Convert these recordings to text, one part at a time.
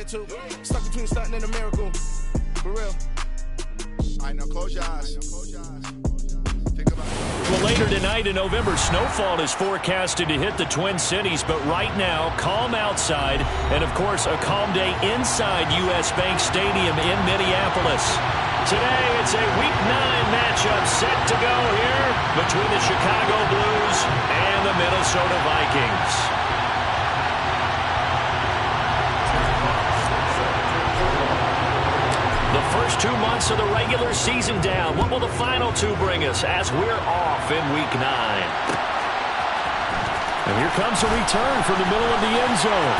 two. Stuck between something and a miracle. For real. All right, now close your eyes. Think about it. Well, later tonight in November, snowfall is forecasted to hit the Twin Cities, but right now, calm outside, and of course, a calm day inside U.S. Bank Stadium in Minneapolis. Today, it's a Week 9 matchup set to go here between the Chicago Blues and the Minnesota Vikings. The first 2 months of the regular season down. What will the final two bring us as we're off in Week 9? And here comes a return from the middle of the end zone.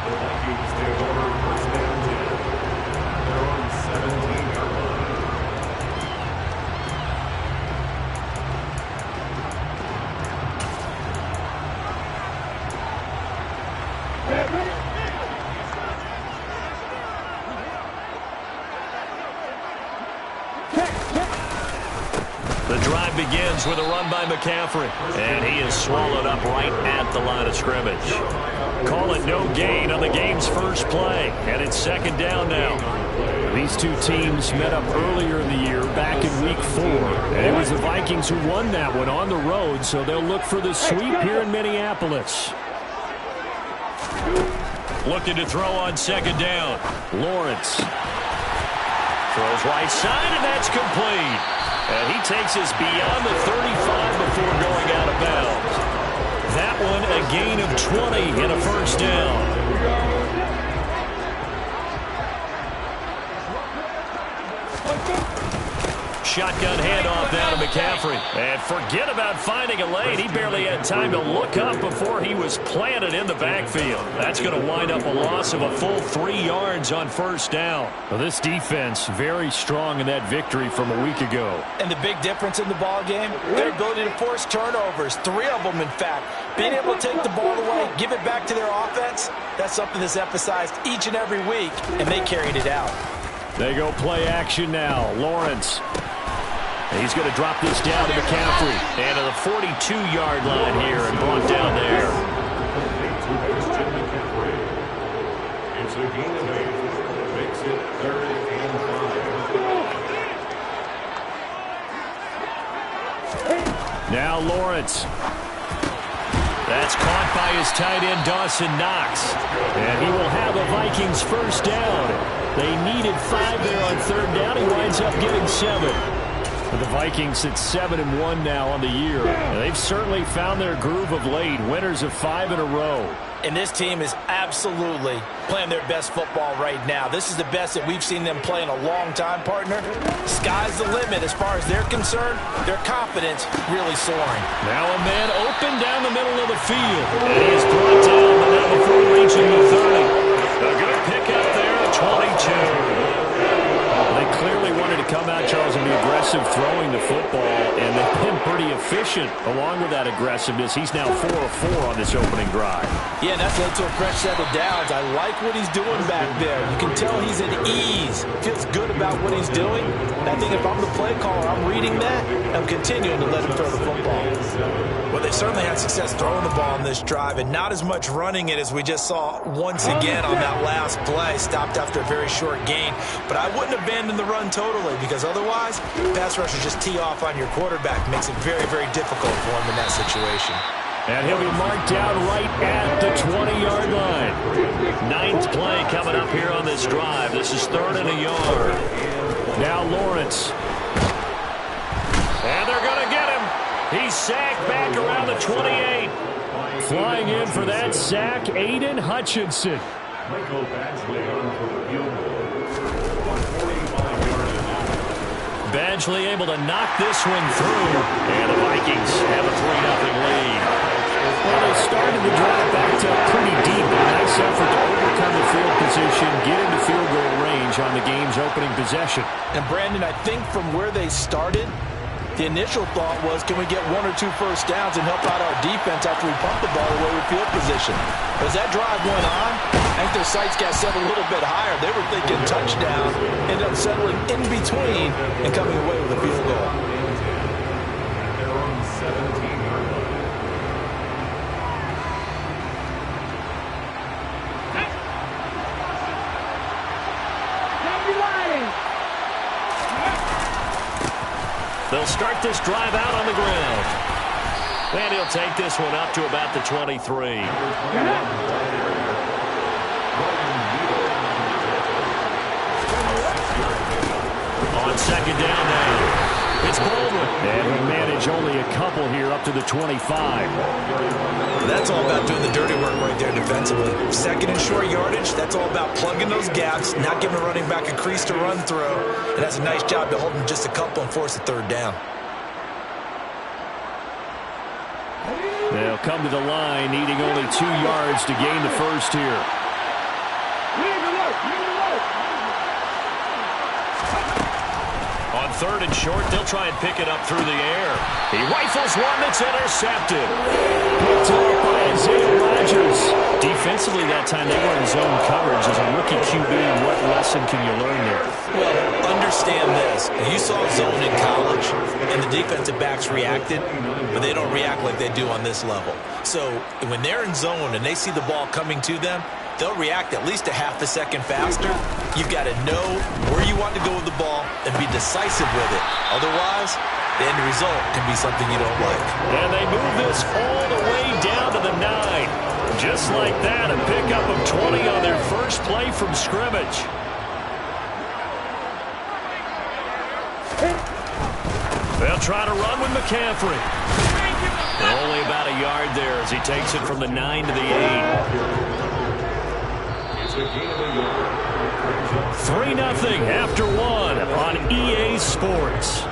The Vikings take over first down 10. They're on 17-yard line. The drive begins with a run by McCaffrey, and he is swallowed up right at the line of scrimmage. Call it no gain on the game's first play, and it's second down now. These two teams met up earlier in the year, back in Week 4, and it was the Vikings who won that one on the road, so they'll look for the sweep here in Minneapolis. Looking to throw on second down. Lawrence throws right side, and that's complete. And he takes us beyond the 35 before going out of bounds. That one a gain of 20 and a first down. Shotgun handoff now to McCaffrey. And forget about finding a lane. He barely had time to look up before he was planted in the backfield. That's going to wind up a loss of a full 3 yards on first down. Well, this defense very strong in that victory from a week ago. And the big difference in the ball game, their ability to force turnovers. 3 of them, in fact. Being able to take the ball away, give it back to their offense, that's something that's emphasized each and every week, and they carried it out. They go play action now. Lawrence. He's going to drop this down to McCaffrey. And to the 42-yard line here and brought down there. It's a gain of 8. Makes it 3rd and 5. Now Lawrence. That's caught by his tight end, Dawson Knox. And he will have a Vikings first down. They needed 5 there on third down. He winds up getting 7. For the Vikings, it's 7-1 now on the year. They've certainly found their groove of late. Winners of 5 in a row. And this team is absolutely playing their best football right now. This is the best that we've seen them play in a long time, partner. Sky's the limit as far as they're concerned. Their confidence really soaring. Now a man open down the middle of the field. And he is brought down, but not before reaching the 30. A good pickup there at 22. They clearly wanted to come out, Charles, and be aggressive throwing the football, and they've been pretty efficient along with that aggressiveness. He's now 4 of 4 on this opening drive. Yeah, that's led to a fresh set of downs. I like what he's doing back there. You can tell he's at ease. Feels good about what he's doing. And I think if I'm the play caller, I'm reading that. I'm continuing to let him throw the football. Well, they certainly had success throwing the ball on this drive, and not as much running it as we just saw once again on that last play. Stopped after a very short gain. But I wouldn't abandon the run totally, because otherwise, pass rushers just tee off on your quarterback. Makes it very, very difficult for him in that situation. And he'll be marked down right at the 20-yard line. 9th play coming up here on this drive. This is 3rd and a yard. Now Lawrence. And they're going to get him. He's sacked back around the 28. Flying in for that sack, Aiden Hutchinson. Michael Badgley on for the field goal. 145-yard line. Badgley able to knock this one through. And the Vikings have a 3-0 lead. Well, they started the drive backed up pretty deep. A nice effort to overcome the field position, get into field goal range on the game's opening possession. And Brandon, I think from where they started, the initial thought was, can we get 1 or 2 first downs and help out our defense after we pump the ball away with field position? But as that drive went on, I think their sights got set a little bit higher. They were thinking touchdown, ended up settling in between and coming away with a field goal. They're on 17-yard line. They'll start this drive out on the ground. And he'll take this one up to about the 23. On second down now. It's Baldwin. And he'll manage only a couple here up to the 25. That's all about doing the dirty work right there defensively. Second and short yardage, that's all about plugging those gaps, not giving a running back a crease to run through. And that's a nice job to hold him just a couple and force a third down. They'll come to the line, needing only 2 yards to gain the first here. On third and short, they'll try and pick it up through the air. He rifles one that's intercepted. Picked off by Isaiah Rodgers. Defensively that time, they were in zone coverage. As a rookie QB, what lesson can you learn there? Well, understand this. You saw zone in college, and the defensive backs reacted, but they don't react like they do on this level. So when they're in zone and they see the ball coming to them, they'll react at least a half a second faster. You've got to know where you want to go with the ball and be decisive with it. Otherwise, the end result can be something you don't like. And they move this all the way down to the 9. Just like that, a pickup of 20 on their first play from scrimmage. They'll try to run with McCaffrey. Only about a yard there as he takes it from the 9 to the 8. 3-0 after 1 on EA Sports.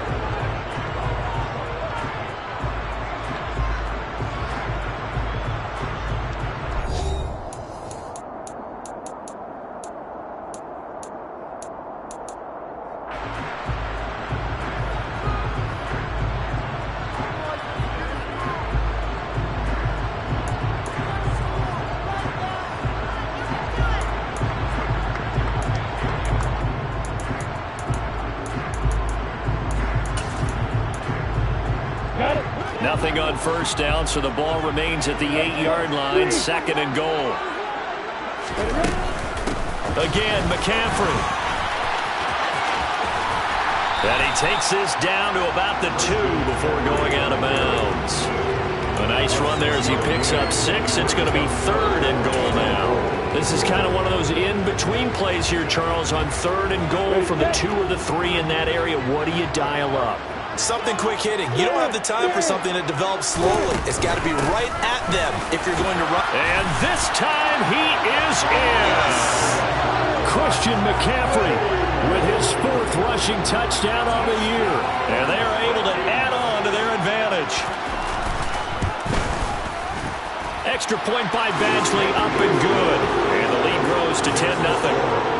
Nothing on first down, so the ball remains at the 8-yard line, 2nd and goal. Again, McCaffrey. And he takes this down to about the 2 before going out of bounds. A nice run there as he picks up 6. It's going to be 3rd and goal now. This is kind of one of those in-between plays here, Charles, on 3rd and goal from the 2 or the 3 in that area. What do you dial up? Something quick hitting. You don't have the time for something that develops slowly. It's got to be right at them if you're going to run. And this time he is in. Christian McCaffrey with his 4th rushing touchdown on the year. And they are able to add on to their advantage. Extra point by Badgley, up and good. And the lead grows to 10-0.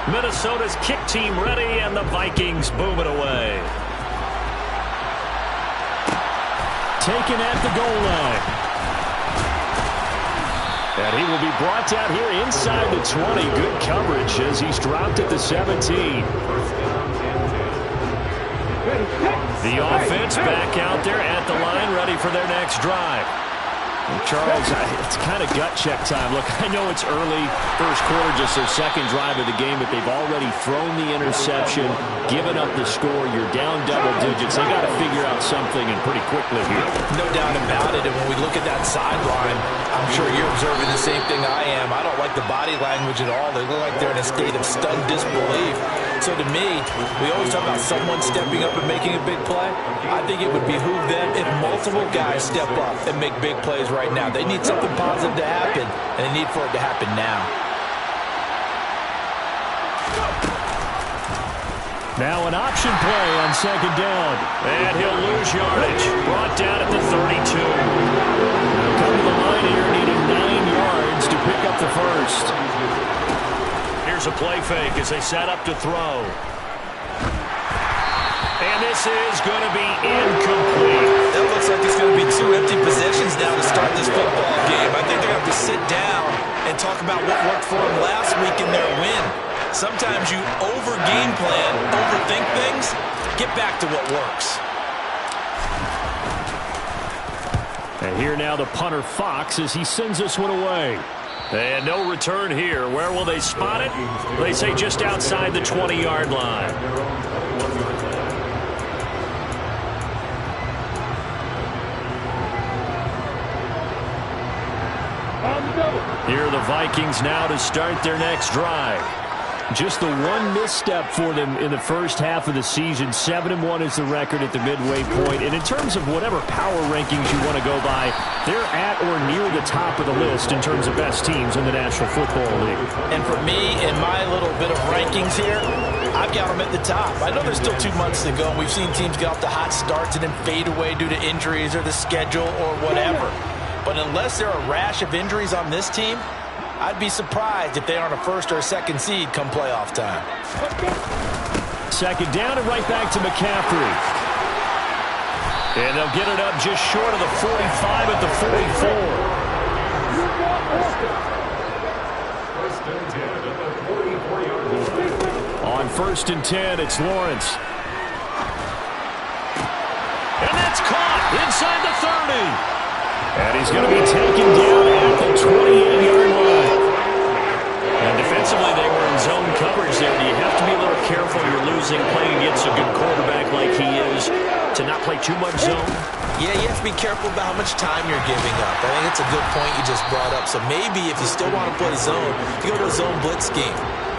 Minnesota's kick team ready, and the Vikings boom it away. Taken at the goal line. And he will be brought down here inside the 20. Good coverage as he's dropped at the 17. The offense back out there at the line, ready for their next drive. Charles, it's kind of gut check time. Look, I know it's early, first quarter, just their 2nd drive of the game, but they've already thrown the interception, given up the score. You're down double digits. They got to figure out something, and pretty quickly here. No doubt about it. And when we look at that sideline, I'm sure you're observing the same thing I am. I don't like the body language at all. They look like they're in a state of stunned disbelief. So to me, we always talk about someone stepping up and making a big play. I think it would behoove them if multiple guys step up and make big plays right now. They need something positive to happen, and they need for it to happen now. Now an option play on 2nd down. And he'll lose yardage. Brought down at the 32. They'll come to the line here, needing 9 yards to pick up the first. Here's a play fake as they set up to throw. And this is going to be incomplete. That looks like it's going to be 2 empty possessions now to start this football game. I think they're going to have to sit down and talk about what worked for them last week in their win. Sometimes you over-game plan, overthink things. Get back to what works. And here now the punter Fox as he sends this one away. And no return here. Where will they spot it? They say just outside the 20-yard line. Here are the Vikings now to start their next drive. Just the one misstep for them in the first half of the season. 7-1 is the record at the midway point. And in terms of whatever power rankings you want to go by, they're at or near the top of the list in terms of best teams in the National Football League. And for me, in my little bit of rankings here, I've got them at the top. I know there's still 2 months to go. We've seen teams get off to hot starts and then fade away due to injuries or the schedule or whatever. But unless there are a rash of injuries on this team, I'd be surprised if they aren't a first or a second seed come playoff time. Second down and right back to McCaffrey. And they'll get it up just short of the 45 at the 44. On 1st and 10, it's Lawrence. And that's caught inside the 30. And he's going to be taken down at the 28-yard line. And defensively, they were in zone coverage there. You have to be a little careful. You're losing playing against a good quarterback like he is to not play too much zone. Yeah, you have to be careful about how much time you're giving up. I think it's a good point you just brought up. So maybe if you still want to play zone, you go to a zone blitz scheme.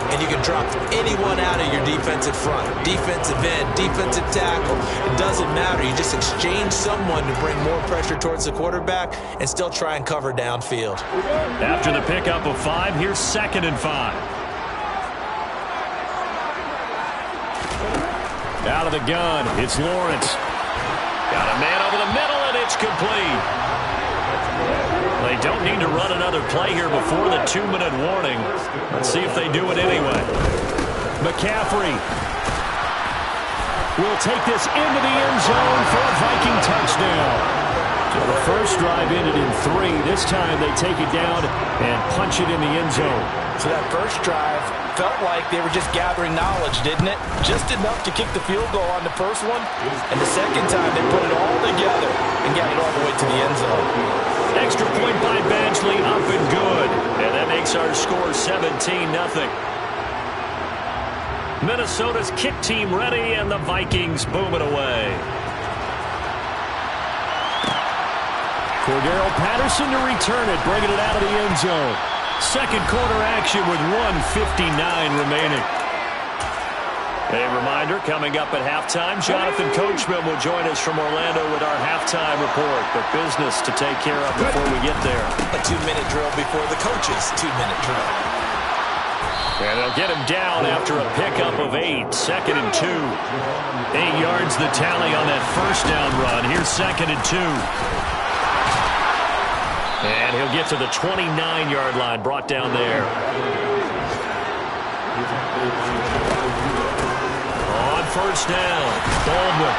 And you can drop anyone out of your defensive front. Defensive end, defensive tackle. It doesn't matter. You just exchange someone to bring more pressure towards the quarterback and still try and cover downfield. After the pickup of 5, here's 2nd and 5. Out of the gun, it's Lawrence. Got a man over the middle, and it's complete. They don't need to run another play here before the 2-minute warning. Let's see if they do it anyway. McCaffrey will take this into the end zone for a Viking touchdown. So the first drive ended in 3. This time they take it down and punch it in the end zone. So that first drive felt like they were just gathering knowledge, didn't it? Just enough to kick the field goal on the first one. And the second time they put it all together and got it all the way to the end zone. Extra point by Badgley, up and good. And that makes our score 17-0. Minnesota's kick team ready, and the Vikings boom it away. Cordero Patterson to return it, bringing it out of the end zone. Second quarter action with 1:59 remaining. A reminder, coming up at halftime, Jonathan Coachman will join us from Orlando with our halftime report. But business to take care of before we get there. A 2-minute drill before the coach's 2-minute drill. And they'll get him down after a pickup of 8. 2nd and 2. 8 yards the tally on that first down run. Here's 2nd and 2. And he'll get to the 29-yard line, brought down there. On first down, Baldwin.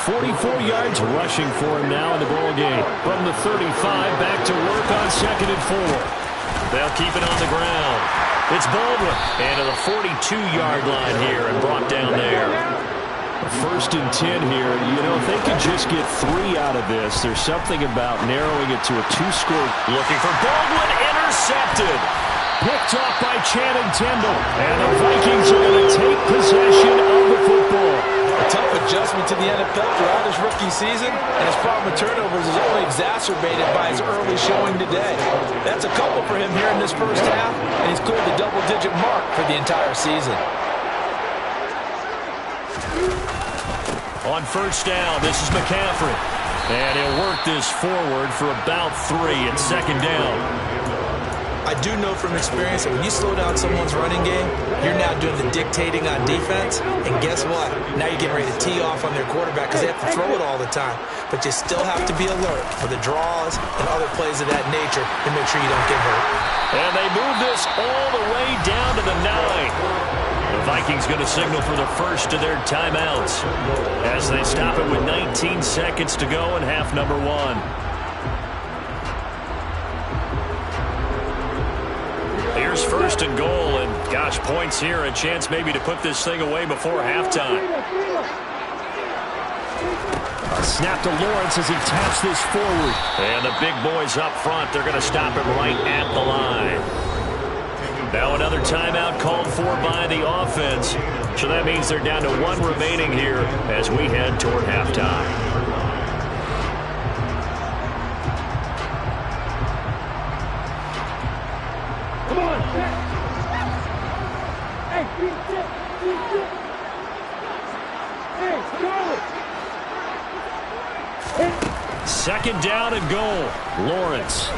44 yards rushing for him now in the ball game. From the 35, back to work on 2nd and 4. They'll keep it on the ground. It's Baldwin. And to the 42-yard line here and brought down there. 1st and 10 here. You know, if they could just get 3 out of this, there's something about narrowing it to a 2-score. Looking for Baldwin, intercepted. Picked off by Channing Tindall. And the Vikings are going to take possession of the football. A tough adjustment to the NFL throughout his rookie season, and his problem with turnovers is only exacerbated by his early showing today. That's a couple for him here in this first half, and he's cleared the double-digit mark for the entire season. On first down, this is McCaffrey. And he'll work this forward for about 3 at 2nd down. I do know from experience that when you slow down someone's running game, you're now doing the dictating on defense. And guess what? Now you're getting ready to tee off on their quarterback because they have to throw it all the time. But you still have to be alert for the draws and other plays of that nature to make sure you don't get hurt. And they move this all the way down to the 9. The Vikings going to signal for the first of their timeouts as they stop it with 19 seconds to go in half number 1. Here's 1st and goal, and gosh, points here, a chance maybe to put this thing away before halftime. A snap to Lawrence as he taps this forward. And the big boys up front, they're going to stop him right at the line. Now another timeout called for by the offense. So that means they're down to one remaining here as we head toward halftime. Come on. Hey, beat it. Hey, go. Second down and goal. Lawrence.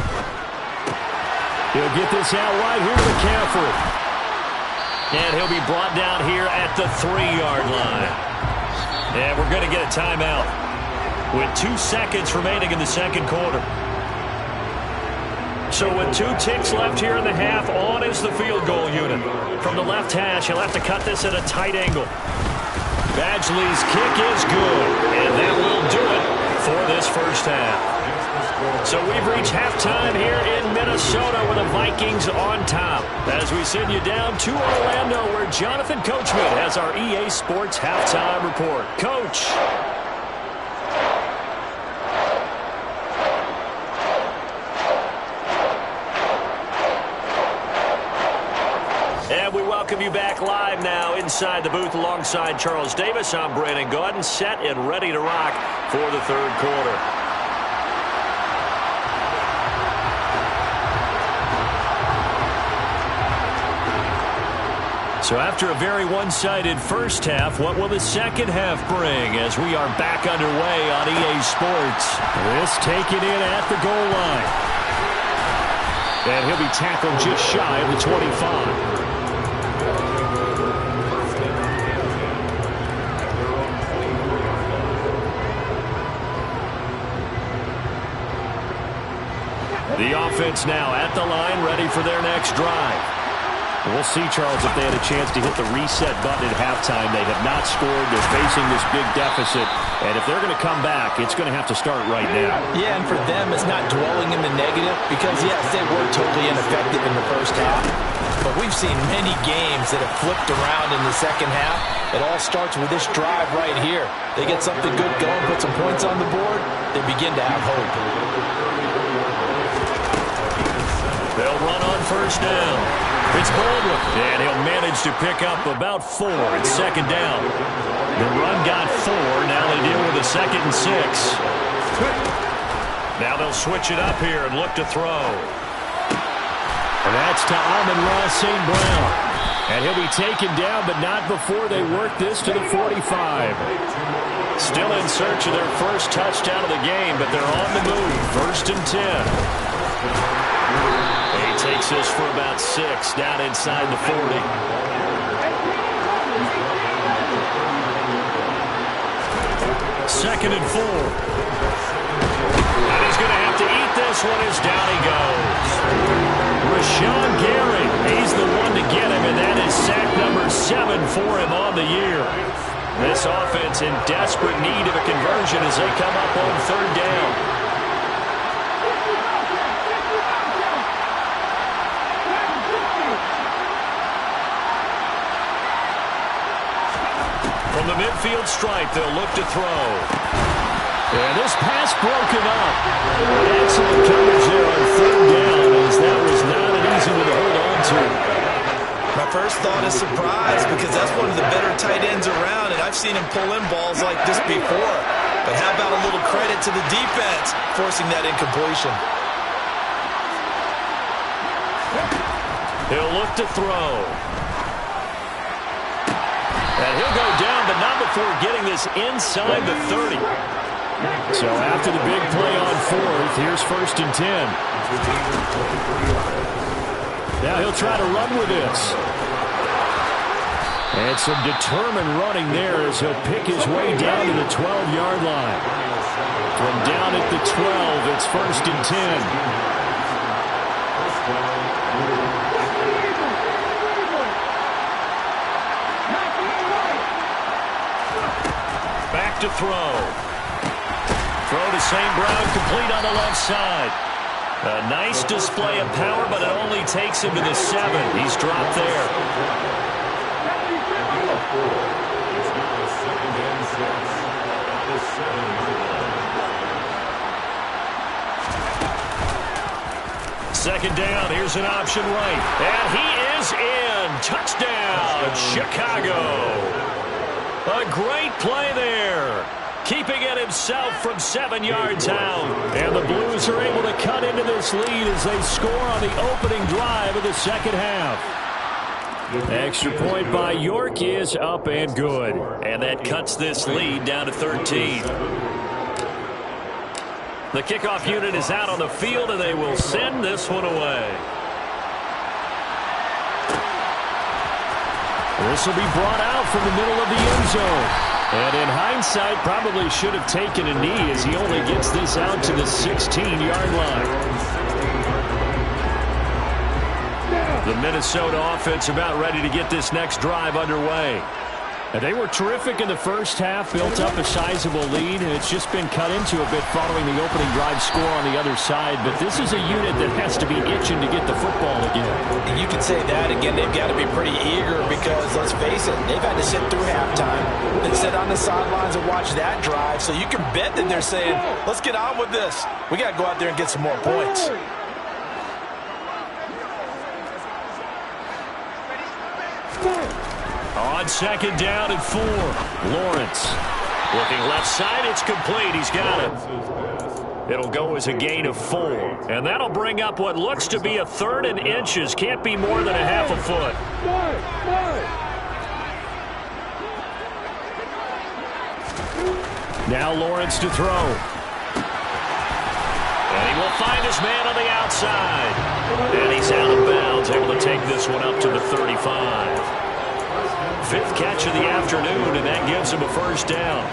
He'll get this out wide here to McCaffrey. And he'll be brought down here at the 3-yard line. And we're going to get a timeout with 2 seconds remaining in the second quarter. So with 2 ticks left here in the half, on is the field goal unit. From the left hash, he'll have to cut this at a tight angle. Badgley's kick is good, and that will do it for this first half. So we've reached halftime here in Minnesota with the Vikings on top. As we send you down to Orlando, where Jonathan Coachman has our EA Sports halftime report. Coach. And we welcome you back live now inside the booth alongside Charles Davis. I'm Brandon Gaudin, set and ready to rock for the third quarter. So after a very one-sided first half, what will the second half bring as we are back underway on EA Sports? This taken in at the goal line. And he'll be tackled just shy of the 25. The offense now at the line, ready for their next drive. We'll see, Charles, if they had a chance to hit the reset button at halftime. They have not scored. They're facing this big deficit. And if they're going to come back, it's going to have to start right now. Yeah, and for them, it's not dwelling in the negative because, yes, they were totally ineffective in the first half. But we've seen many games that have flipped around in the second half. It all starts with this drive right here. They get something good going, put some points on the board, they begin to have hope. They'll run on first down. It's Baldwin, and he'll manage to pick up about 4. It's second down. The run got 4. Now they deal with a 2nd and 6. Now they'll switch it up here and look to throw. And that's to Amon-Ra St. Brown. And he'll be taken down, but not before they work this to the 45. Still in search of their first touchdown of the game, but they're on the move. 1st and 10. He takes this for about 6 down inside the 40. Second and 4. And he's going to have to eat this one as down he goes. Rashawn Gary, he's the one to get him, and that is sack number 7 for him on the year. This offense in desperate need of a conversion as they come up on 3rd down. From the midfield stripe, they'll look to throw. And this pass broken up. Excellent coverage there on 3rd down, as that was not an easy one to hold on to. My first thought is surprise because that's one of the better tight ends around, and I've seen him pull in balls like this before. But how about a little credit to the defense forcing that incompletion? He'll look to throw. And he'll go down, but not before getting this inside the 30. So after the big play on 4th, here's 1st and 10. Now he'll try to run with this. And some determined running there as he'll pick his way down to the 12-yard line. From down at the 12, it's 1st and 10. Back to throw. Throw to St. Brown, complete on the left side. A nice display of power, but it only takes him to the 7. He's dropped there. Second down, here's an option right. And he is in. Touchdown, Chicago. A great play there. Keeping it himself from 7 yards out. And the Blues are able to cut into this lead as they score on the opening drive of the second half. Extra point by York is up and good. And that cuts this lead down to 13. The kickoff unit is out on the field, and they will send this one away. This will be brought out from the middle of the end zone. And in hindsight, probably should have taken a knee as he only gets this out to the 16-yard line. The Minnesota offense about ready to get this next drive underway. And they were terrific in the first half, built up a sizable lead, and it's just been cut into a bit following the opening drive score on the other side. But this is a unit that has to be itching to get the football again. And you can say that again. They've got to be pretty eager because, let's face it, they've had to sit through halftime and sit on the sidelines and watch that drive. So you can bet that they're saying, let's get on with this. We got to go out there and get some more points. On second down and 4, Lawrence. Looking left side, it's complete. He's got it. It'll go as a gain of 4. And that'll bring up what looks to be a 3rd and inches. Can't be more than a half a foot. Now Lawrence to throw. And he will find his man on the outside. And he's out of bounds, able to take this one up to the 35. 5th catch of the afternoon, and that gives him a first down.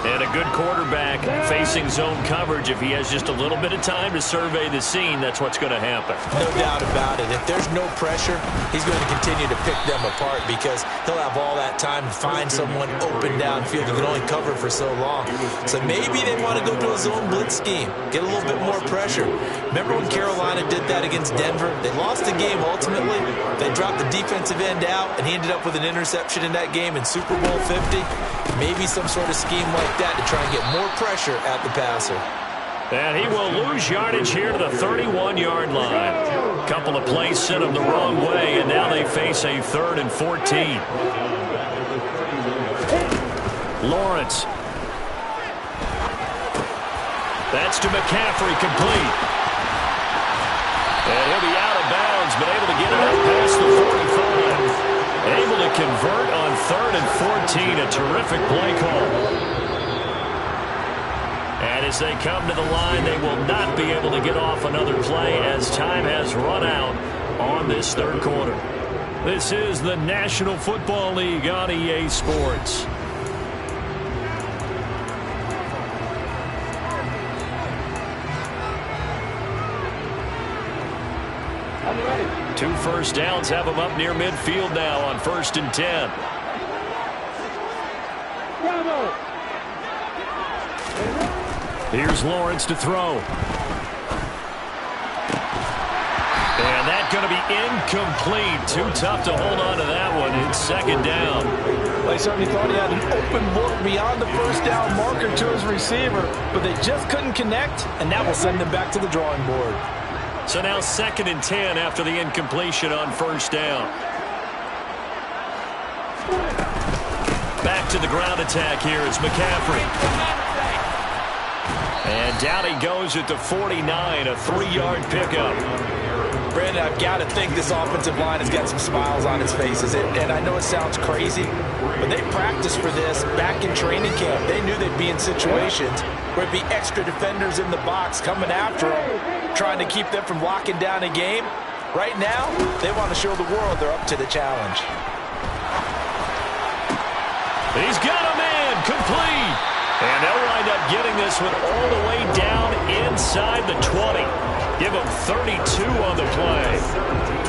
And a good quarterback facing zone coverage. If he has just a little bit of time to survey the scene, that's what's going to happen. No doubt about it. If there's no pressure, he's going to continue to pick them apart because he'll have all that time to find someone open downfield who can only cover for so long. So maybe they want to go to a zone blitz scheme, get a little bit more pressure. Remember when Carolina did that against Denver? They lost the game ultimately. They dropped the defensive end out, and he ended up with an interception in that game in Super Bowl 50. Maybe some sort of scheme like that to try and get more pressure at the passer. And he will lose yardage here to the 31-yard line. A couple of plays sent him the wrong way, and now they face a 3rd and 14. Lawrence. That's to McCaffrey, complete. And he'll be out of bounds, but able to get it up past the 45. Able to convert on 3rd and 14. A terrific play call. And as they come to the line, they will not be able to get off another play as time has run out on this 3rd quarter. This is the National Football League on EA Sports. Two first downs have them up near midfield now on 1st and 10. Here's Lawrence to throw. And that's going to be incomplete. Too tough to hold on to that one. It's 2nd down. They certainly thought he had an open look beyond the first down marker to his receiver, but they just couldn't connect, and that will send them back to the drawing board. So now 2nd and 10 after the incompletion on 1st down. Back to the ground attack here is McCaffrey. And down he goes at the 49, a 3-yard pickup. Brandon, I've got to think this offensive line has got some smiles on its faces. And I know it sounds crazy, but they practiced for this back in training camp. They knew they'd be in situations where it'd be extra defenders in the box coming after them, trying to keep them from locking down a game. Right now, they want to show the world they're up to the challenge. He's got a man, complete. And they'll wind up getting this one all the way down inside the 20. Give him 32 on the play.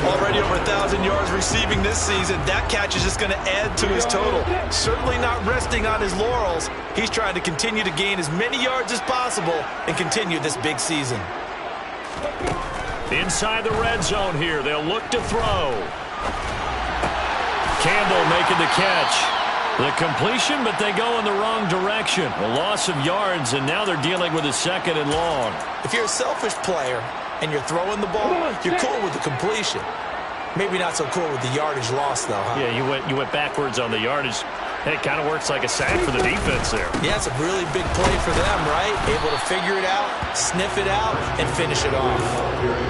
Already over 1,000 yards receiving this season. That catch is just going to add to his total. Certainly not resting on his laurels. He's trying to continue to gain as many yards as possible and continue this big season. Inside the red zone here. They'll look to throw. Campbell making the catch. The completion, but they go in the wrong direction. A loss of yards, and now they're dealing with a 2nd and long. If you're a selfish player and you're throwing the ball, you're cool with the completion. Maybe not so cool with the yardage loss, though, huh? Yeah, you went backwards on the yardage. It kind of works like a sack for the defense there. Yeah, it's a really big play for them, right? Able to figure it out, sniff it out, and finish it off.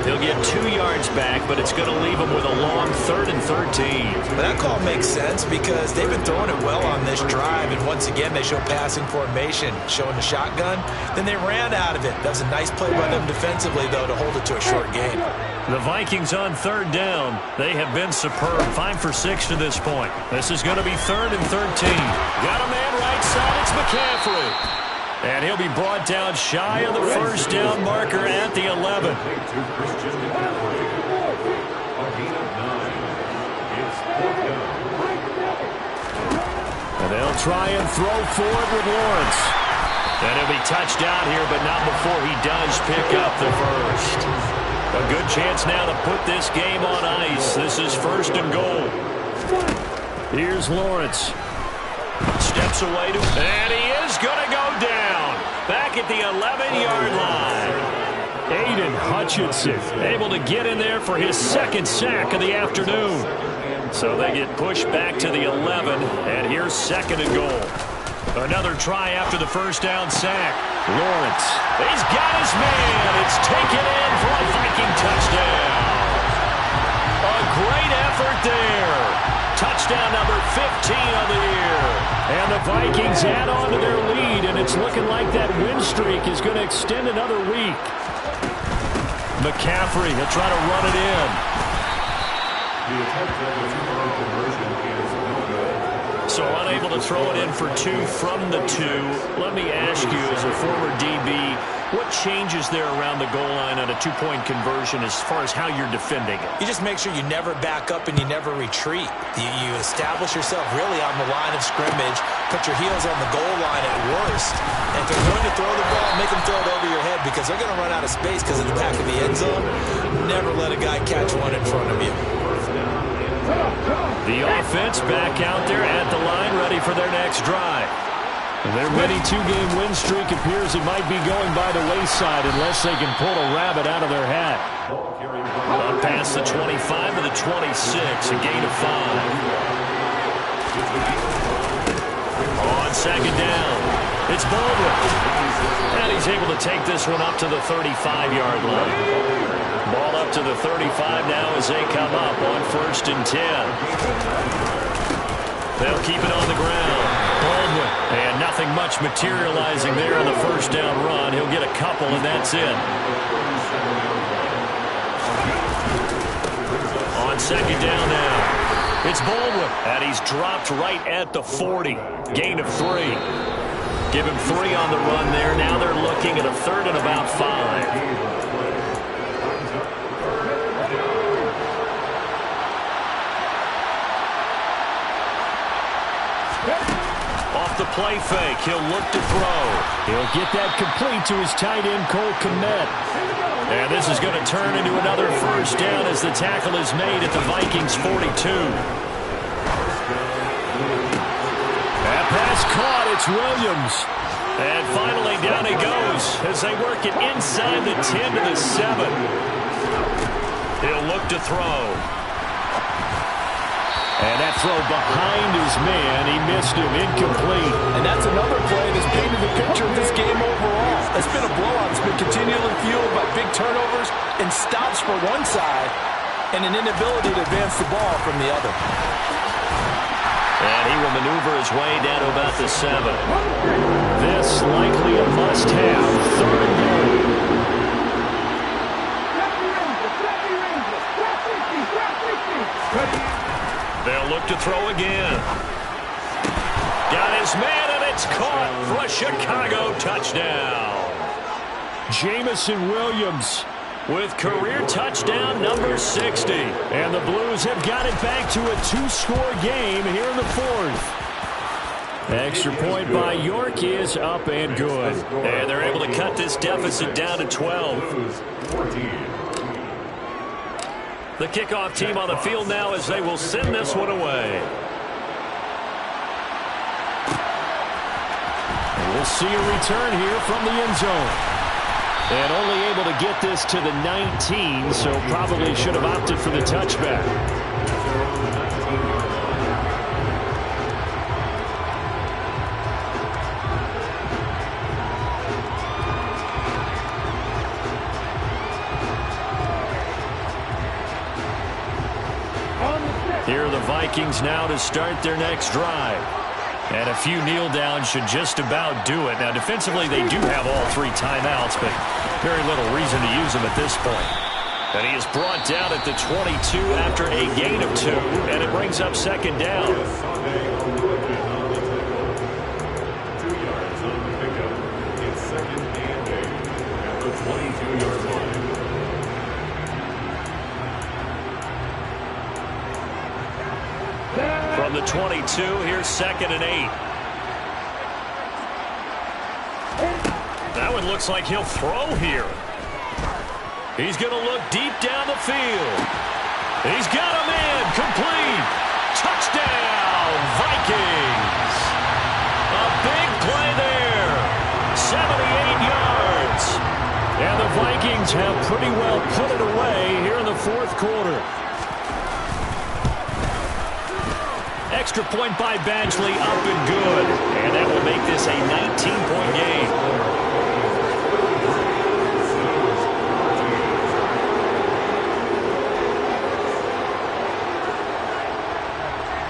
They'll get 2 yards back, but it's going to leave them with a long 3rd and 13. But that call makes sense because they've been throwing it well on this drive, and once again, they show passing formation, showing the shotgun. Then they ran out of it. That was a nice play by them defensively, though, to hold it to a short gain. The Vikings on 3rd down. They have been superb. 5 for 6 to this point. This is going to be 3rd and 13. Got a man right side. It's McCaffrey. And he'll be brought down shy of the 1st down marker at the 11. And they'll try and throw forward with Lawrence. And he'll be touched out here, but not before he does pick up the 1st. A good chance now to put this game on ice. This is 1st and goal. Here's Lawrence. Steps away to, and he is going to go down. Back at the 11-yard line. Aiden Hutchinson able to get in there for his 2nd sack of the afternoon. So they get pushed back to the 11, and here's 2nd and goal. Another try after the 1st down sack. Lawrence. He's got his man. It's taken in for a Viking touchdown. A great effort there. Touchdown number 15 of the year. And the Vikings add on to their lead, and it's looking like that win streak is going to extend another week. McCaffrey, he'll try to run it in. The attempt at the 2-point conversion is no good. So unable to throw it in for 2 from the 2. Let me ask you, as a former DB, what changes there around the goal line on a 2-point conversion as far as how you're defending it? You just make sure you never back up and you never retreat. You establish yourself really on the line of scrimmage, put your heels on the goal line at worst. And if they're going to throw the ball, make them throw it over your head because they're going to run out of space because of the back of the end zone. Never let a guy catch one in front of you. The offense back out there at the line, ready for their next drive. Their mini 2-game win streak appears it might be going by the wayside unless they can pull a rabbit out of their hat. Up past the 25 to the 26, a gain of 5. On 2nd down, it's Baldwin. And he's able to take this one up to the 35-yard line. Ball up to the 35 now as they come up on 1st and 10. They'll keep it on the ground. Baldwin. And nothing much materializing there on the 1st down run. He'll get a couple, and that's it. On 2nd down now, it's Baldwin. And he's dropped right at the 40. Gain of 3. Give him 3 on the run there. Now they're looking at a 3rd and about 5. Off the play fake, he'll look to throw. He'll get that complete to his tight end, Cole Kmet. And this is going to turn into another 1st down as the tackle is made at the Vikings' 42. That pass caught, it's Williams. And finally down he goes as they work it inside the 10 to the 7. He'll look to throw. And that throw behind his man, he missed him, incomplete. And that's another play that's painted the picture of this game overall. It's been a blowout. It's been continually fueled by big turnovers and stops for one side and an inability to advance the ball from the other. And he will maneuver his way down to about the 7. This likely a must-have 3rd and goal. They'll look to throw again. Got his man, and it's caught for a Chicago touchdown. Jamison Williams with career touchdown number 60. And the Blues have got it back to a 2-score game here in the 4th. Extra point by York is up and good. And they're able to cut this deficit down to 12. The kickoff team on the field now as they will send this one away. we'll see a return here from the end zone. And only able to get this to the 19, so probably should have opted for the touchback. Here are the Vikings now to start their next drive. And a few kneel downs should just about do it. Now, defensively, they do have all 3 timeouts, but very little reason to use them at this point. And he is brought down at the 22 after a gain of 2, and it brings up second down. 2 yards on the pickup. It's second and 8 at the 22-yard line. From the 22, here's second and 8. That one looks like he'll throw here. He's going to look deep down the field. He's got a man, complete. Touchdown, Vikings. A big play there. 78 yards. And the Vikings have pretty well put it away here in the fourth quarter. Extra point by Badgley, up and good. And that will make this a 19-point game.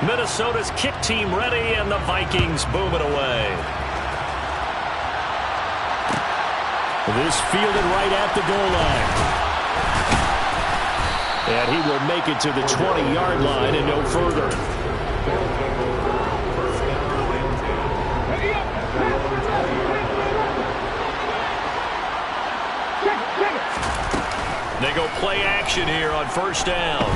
Minnesota's kick team ready, and the Vikings boom it away. This fielded right at the goal line. And he will make it to the 20-yard line and no further. They go play action here on first down.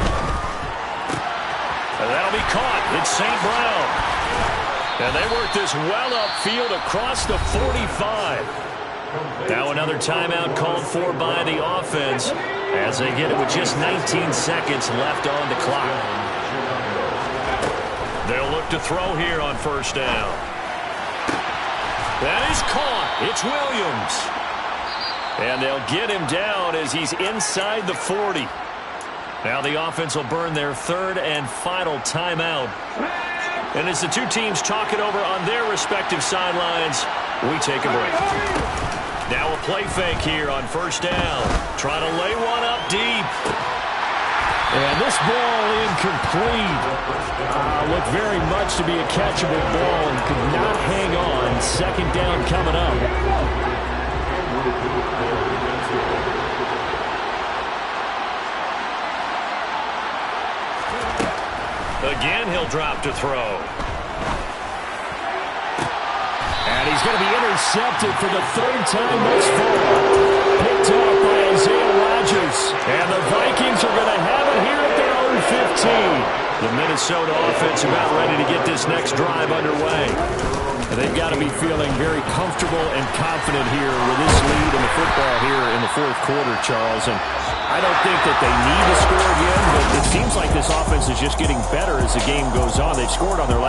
And that'll be caught. It's St. Brown. And they work this well upfield across the 45. Now another timeout called for by the offense as they get it with just 19 seconds left on the clock. They'll look to throw here on first down. That is caught. It's Williams. And they'll get him down as he's inside the 40. Now the offense will burn their third and final timeout. And as the two teams talk it over on their respective sidelines, we take a break. Now a play fake here on first down. Trying to lay one up deep. And this ball incomplete. Looked very much to be a catchable ball and could not hang on. Second down coming up. Again, he'll drop to throw. And he's going to be intercepted for the third time thus far. Picked off by Isaiah Rodgers. And the Vikings are going to have it here at their own 15. The Minnesota offense about ready to get this next drive underway. They've got to be feeling very comfortable and confident here with this lead in the football here in the fourth quarter, Charles. And I don't think that they need to score again, but it seems like this offense is just getting better as the game goes on. They've scored on their last